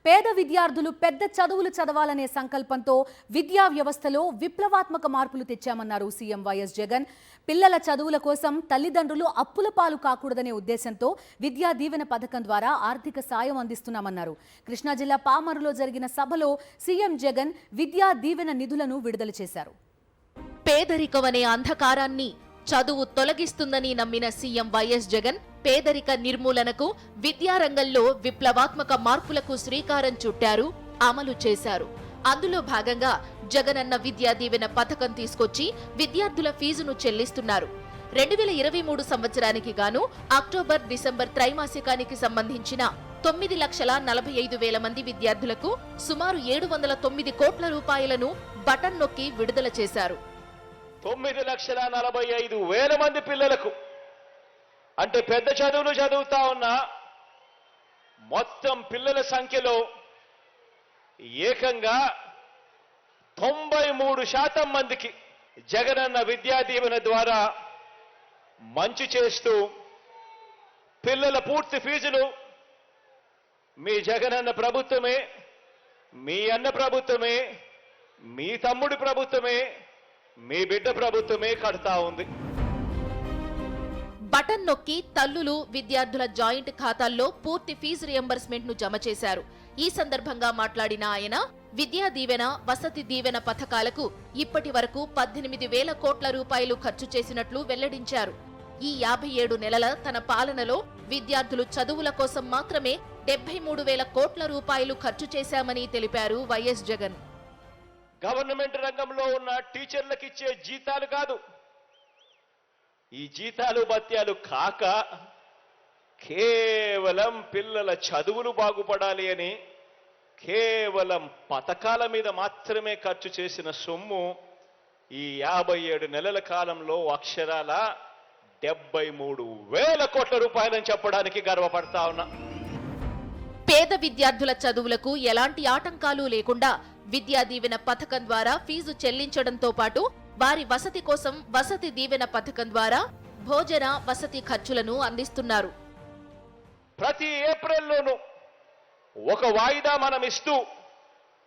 పేద విద్యార్థులు పెద్ద చదువులు చదవాలనే సంకల్పంతో విద్యా వ్యవస్థలో విప్లవాత్మక మార్పులు తెచ్చామన్నారు సీఎం వైఎస్ జగన్. పిల్లల చదువుల కోసం తల్లిదండ్రులు అప్పుల పాలు కాకూడదనే ఉద్దేశంతో విద్యా దీవెన పథకం ద్వారా ఆర్థిక సాయం అందిస్తున్నామన్నారు. కృష్ణా జిల్లా పామరులో జరిగిన సభలో సీఎం జగన్ విద్యా దీవెన నిధులను విడుదల చేశారు. పేదరికం అనే అంధకారాన్ని చదువు తొలగిస్తుందని నమ్మిన సీఎం వైఎస్ జగన్ పేదరిక నిర్మూలనకు విద్యారంగంలో విప్లవాత్మక మార్పులకు శ్రీకారం చుట్టారు, అమలు చేశారు. అందులో భాగంగా జగనన్న విద్యా దీవెన పథకం తీసుకొచ్చి విద్యార్థుల ఫీజును చెల్లిస్తున్నారు. 2023 సంవత్సరానికి గాను అక్టోబర్, డిసెంబర్ త్రైమాసికానికి సంబంధించిన 9,45,000 మంది విద్యార్థులకు సుమారు 709 కోట్ల రూపాయలను బటన్ నొక్కి విడుదల చేశారు. 9,45,000 మంది పిల్లలకు, అంటే పెద్ద చదువులు చదువుతా ఉన్న మొత్తం పిల్లల సంఖ్యలో ఏకంగా 93% మందికి జగనన్న విద్యా దీవెన ద్వారా మంచి చేస్తూ పిల్లల పూర్తి ఫీజులు మీ జగనన్న ప్రభుత్వమే, మీ అన్న ప్రభుత్వమే, మీ తమ్ముడి ప్రభుత్వమే, మీ బిడ్డ ప్రభుత్వమే కడతా ఉంది. బటన్ నొక్కి తల్లులు, విద్యార్థుల జాయింట్ ఖాతాల్లో పూర్తి ఫీజు రియంబర్స్మెంట్ ను జమ చేశారు. ఈ సందర్భంగా మాట్లాడిన ఆయన విద్యా దీవెన, వసతి దీవెన పథకాలకు ఇప్పటి వరకు 18,000 కోట్ల రూపాయలు ఖర్చు చేసినట్లు వెల్లడించారు. ఈ 57 నెలల తన పాలనలో విద్యార్థులు చదువుల కోసం మాత్రమే 73,000 కోట్ల రూపాయలు ఖర్చు చేశామని తెలిపారు వైఎస్ జగన్. గవర్నమెంట్ రంగంలో ఉన్న టీచర్లకు ఇచ్చే జీతాలు కాదు, ఈ జీతాలు భత్యాలు కాక కేవలం పిల్లల చదువులు బాగుపడాలి అని కేవలం పథకాల మీద మాత్రమే ఖర్చు చేసిన సొమ్ము ఈ 57 నెలల కాలంలో అక్షరాల 73,000 కోట్ల రూపాయలని చెప్పడానికి గర్వపడతా ఉన్నా. పేద విద్యార్థుల చదువులకు ఎలాంటి ఆటంకాలు లేకుండా విద్యా దీవెన పథకం ద్వారా ఫీజు చెల్లించడంతో పాటు వారి వసతి కోసం వసతి దీవెన పథకం ద్వారా భోజన, వసతి ఖర్చులను అందిస్తున్నారు. ప్రతి ఏప్రిల్లోనూ ఒక వాయిదా మనం ఇస్తూ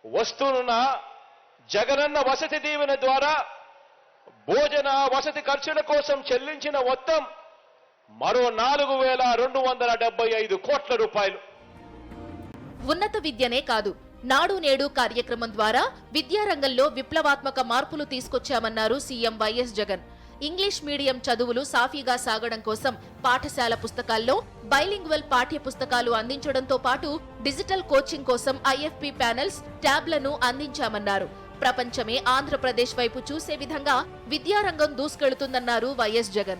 వస్తున్న జగనన్న వసతి దీవెన ద్వారా భోజన, వసతి ఖర్చుల కోసం చెల్లించిన మొత్తం మరో 4,275 కోట్ల రూపాయలు. ఉన్నత విద్యనే కాదు, నాడు నేడు కార్యక్రమం ద్వారా విద్యారంగంలో విప్లవాత్మక మార్పులు తీసుకొచ్చామన్నారు CM YS Jagan. English medium చదువులు సాఫీగా సాగడం కోసం పాఠశాల పుస్తకాల్లో బైలింగ్వల్ పాఠ్య పుస్తకాలు అందించడంతో పాటు డిజిటల్ కోచింగ్ కోసం ఐఎఫ్పి ప్యానెల్స్, ట్యాబ్లను అందించామన్నారు. ప్రపంచమే ఆంధ్రప్రదేశ్ వైపు చూసే విధంగా విద్యారంగం దూసుకెళ్తుందన్నారు వైఎస్ జగన్.